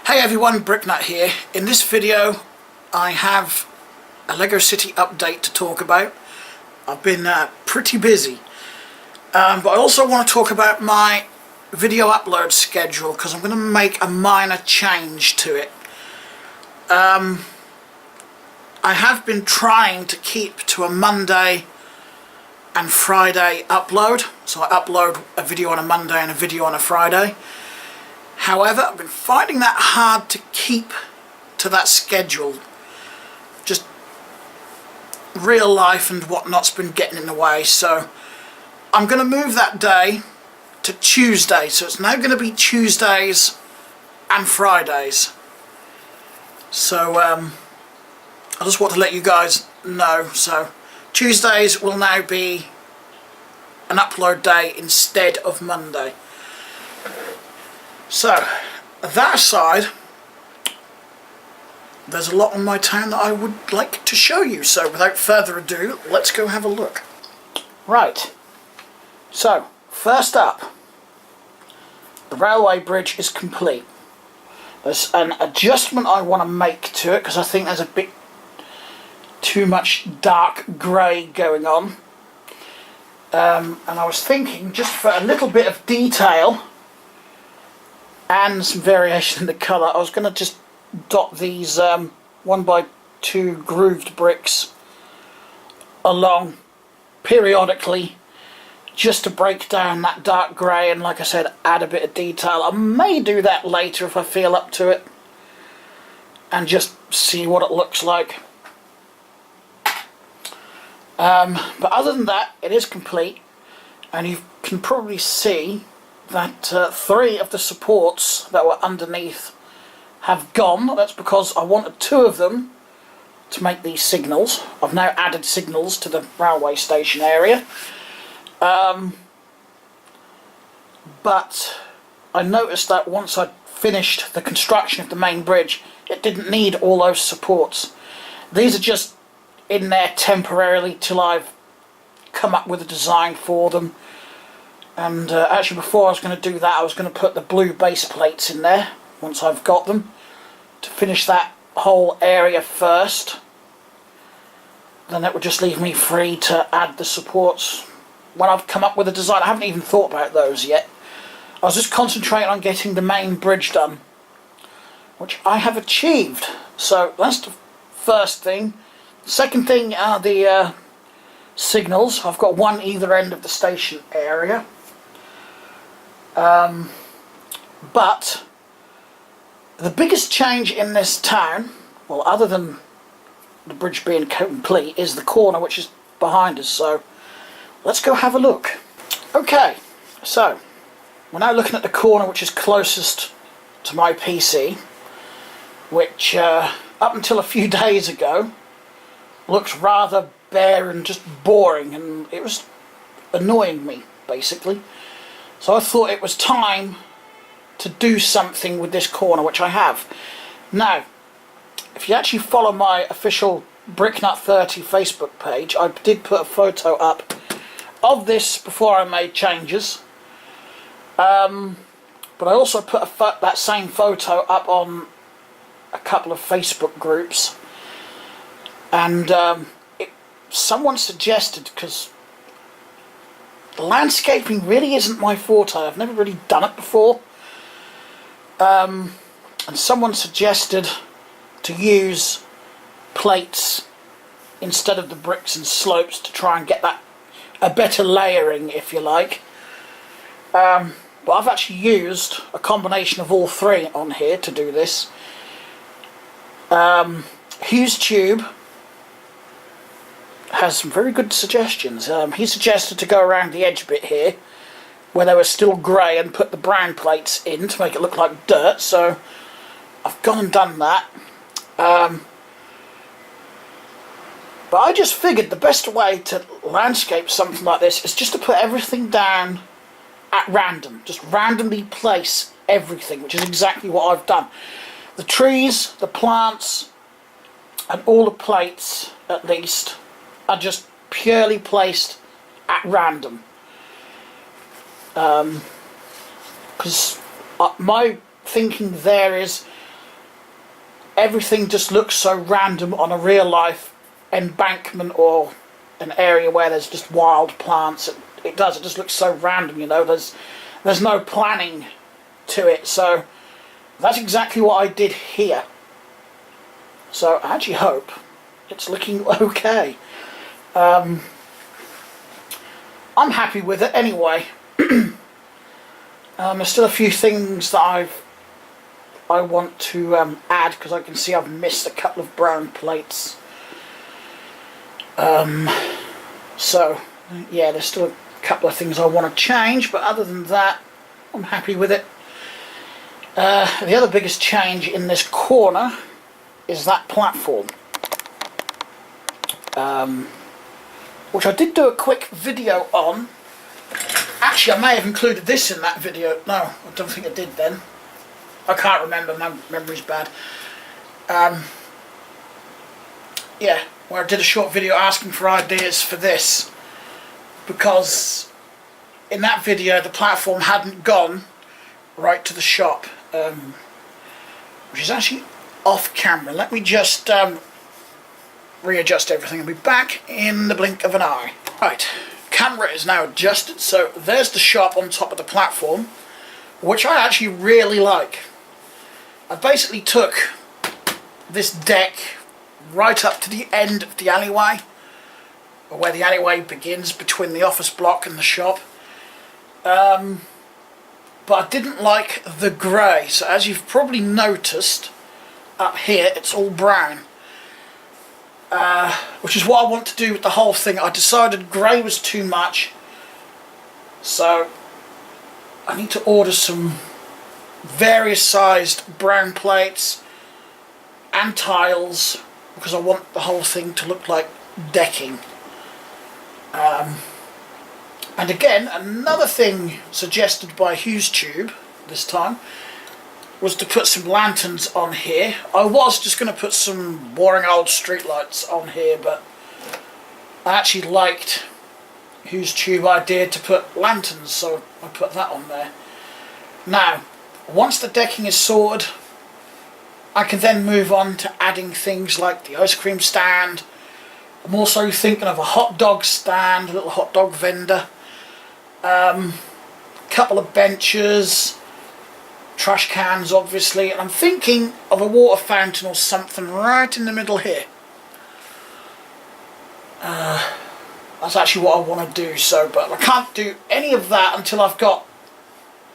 Hey everyone, Bricknut here. In this video I have a LEGO City update to talk about. I've been pretty busy, but I also want to talk about my video upload schedule because I'm going to make a minor change to it. I have been trying to keep to a Monday and Friday upload, so I upload a video on a Monday and a video on a Friday. However, I've been finding that hard to keep to that schedule. Just real life and whatnot's been getting in the way, so I'm going to move that day to Tuesday. So it's now going to be Tuesdays and Fridays. So I just want to let you guys know. So Tuesdays will now be an upload day instead of Monday. So, that aside, there's a lot on my town that I would like to show you. So, without further ado, let's go have a look. Right. So, first up, the railway bridge is complete. There's an adjustment I want to make to it because I think there's a bit too much dark grey going on. And I was thinking, just for a little bit of detail and some variation in the colour, I was going to just dot these 1x2 grooved bricks along periodically just to break down that dark grey and, like I said, add a bit of detail. I may do that later if I feel up to it and just see what it looks like. But other than that, it is complete, and you can probably see that 3 of the supports that were underneath have gone. That's because I wanted 2 of them to make these signals. I've now added signals to the railway station area. But I noticed that once I'd finished the construction of the main bridge, it didn't need all those supports. These are just in there temporarily till I've come up with a design for them. And actually, before I was going to do that, I was going to put the blue base plates in there once I've got them, to finish that whole area first. Then that would just leave me free to add the supports when I've come up with a design. I haven't even thought about those yet. I was just concentrating on getting the main bridge done, which I have achieved. So that's the first thing. Second thing are the signals. I've got one either end of the station area. But the biggest change in this town, well, other than the bridge being complete, is the corner which is behind us. So let's go have a look. Okay, so we're now looking at the corner which is closest to my PC, which up until a few days ago looked rather bare and just boring, and it was annoying me basically. So I thought it was time to do something with this corner, which I have. Now, if you actually follow my official Bricknut30 Facebook page, I did put a photo up of this before I made changes. But I also put that same photo up on a couple of Facebook groups. And someone suggested, because landscaping really isn't my forte, I've never really done it before, and someone suggested to use plates instead of the bricks and slopes to try and get that a better layering, if you like. But I've actually used a combination of all 3 on here to do this. Hughes Tube has some very good suggestions. He suggested to go around the edge bit here where they were still grey and put the brown plates in to make it look like dirt, so I've gone and done that. But I just figured the best way to landscape something like this is just to put everything down at random. Just randomly place everything, which is exactly what I've done. The trees, the plants, and all the plates, at least, are just purely placed at random. Because my thinking there is everything just looks so random on a real life embankment or an area where there's just wild plants. It just looks so random, you know. There's no planning to it, so that's exactly what I did here. So I actually hope it's looking okay. I'm happy with it anyway. There's still a few things that I want to add, because I can see I've missed a couple of brown plates. So yeah, there's still a couple of things I want to change, but other than that, I'm happy with it. The other biggest change in this corner is that platform, which I did do a quick video on. Actually, I may have included this in that video. No, I don't think I did then. I can't remember, my memory's bad. Yeah, where I did a short video asking for ideas for this, because in that video the platform hadn't gone right to the shop, which is actually off camera. Let me just readjust everything and be back in the blink of an eye. Right, camera is now adjusted, so there's the shop on top of the platform, which I actually really like. I basically took this deck right up to the end of the alleyway, or where the alleyway begins between the office block and the shop. But I didn't like the grey, so as you've probably noticed, up here it's all brown. Which is what I want to do with the whole thing. I decided grey was too much, so I need to order some various sized brown plates and tiles, because I want the whole thing to look like decking. And again, another thing suggested by HughesTube this time was to put some lanterns on here. I was just going to put some boring old street lights on here, but I actually liked HughesTube idea to put lanterns, so I put that on there. Now, once the decking is sorted, I can then move on to adding things like the ice cream stand. I'm also thinking of a hot dog stand, a little hot dog vendor, couple of benches, trash cans obviously, and I'm thinking of a water fountain or something right in the middle here. That's actually what I want to do, but I can't do any of that until I've got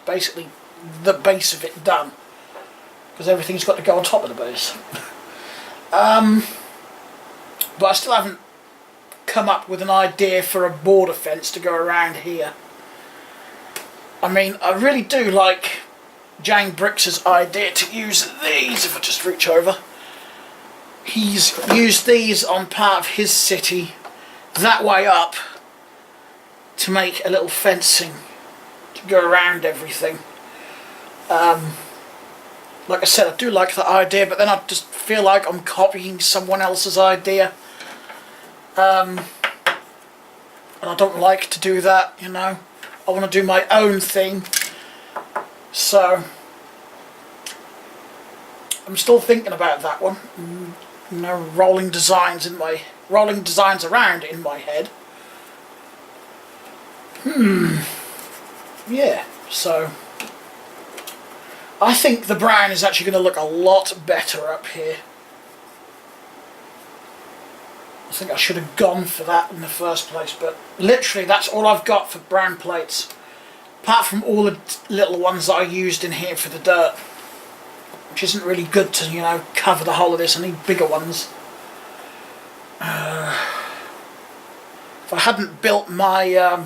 basically the base of it done, because everything's got to go on top of the base. But I still haven't come up with an idea for a border fence to go around here. I mean, I really do like Jane Brix's idea to use these. If I just reach over, he's used these on part of his city that way up to make a little fencing to go around everything. Like I said, I do like that idea, but then I just feel like I'm copying someone else's idea. And I don't like to do that, you know. I want to do my own thing. So I'm still thinking about that one. You know, rolling designs around in my head. Yeah, so I think the brown is actually going to look a lot better up here. I think I should have gone for that in the first place, but literally that's all I've got for brown plates, apart from all the little ones that I used in here for the dirt, which isn't really good to, you know, cover the whole of this. I need bigger ones. If I hadn't built my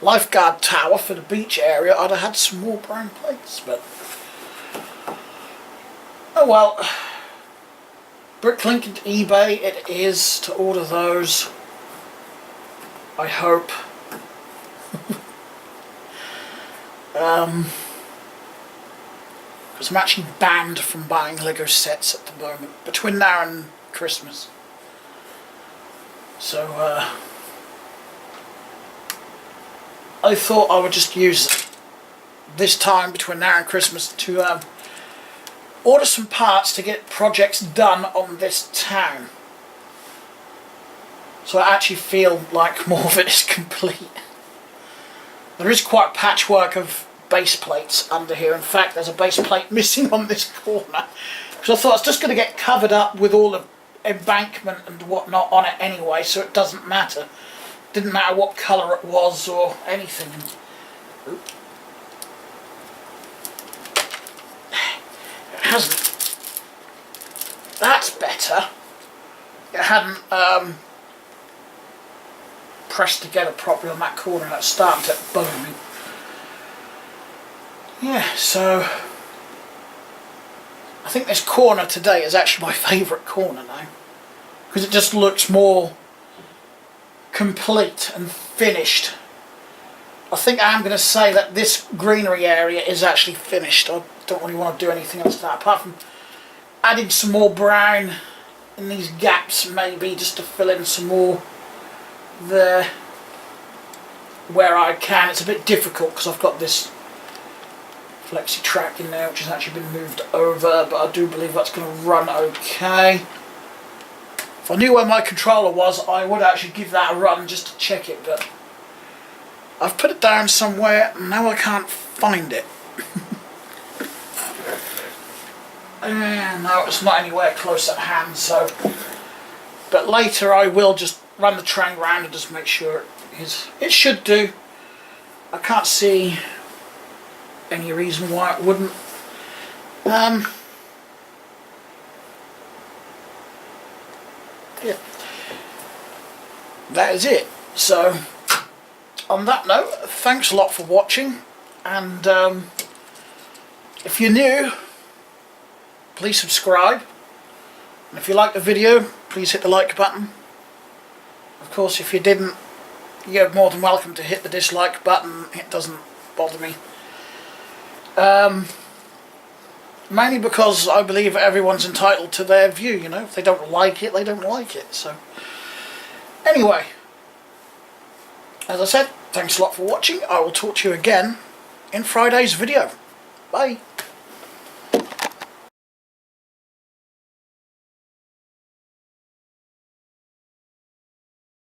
lifeguard tower for the beach area, I'd have had some more brown plates, but oh well. Bricklink and eBay it is to order those, I hope. Because I'm actually banned from buying Lego sets at the moment, between now and Christmas. So I thought I would just use this time between now and Christmas to order some parts to get projects done on this town. So I actually feel like more of it is complete. There is quite patchwork of base plates under here. In fact, there's a base plate missing on this corner. So I thought it's just going to get covered up with all the embankment and whatnot on it anyway, so it doesn't matter. Didn't matter what colour it was or anything. It hasn't. That's better. It hadn't pressed together properly on that corner, and it's starting to bug me. Yeah, so I think this corner today is actually my favourite corner now, because it just looks more complete and finished. I think I am going to say that this greenery area is actually finished. I don't really want to do anything else to that, apart from adding some more brown in these gaps, maybe just to fill in some more there where I can. It's a bit difficult because I've got this flexi track in there which has actually been moved over, but I do believe that's going to run okay. If I knew where my controller was, I would actually give that a run just to check it, but I've put it down somewhere and now I can't find it. And no, it's not anywhere close at hand, so but later I will just run the train round and just make sure it should do. I can't see any reason why it wouldn't. Yeah, that is it. So on that note, thanks a lot for watching, and if you're new, please subscribe, and if you like the video, please hit the like button. Of course, if you didn't, you're more than welcome to hit the dislike button. It doesn't bother me. Mainly because I believe everyone's entitled to their view, you know. If they don't like it, they don't like it. So, anyway, as I said, thanks a lot for watching. I will talk to you again in Friday's video. Bye.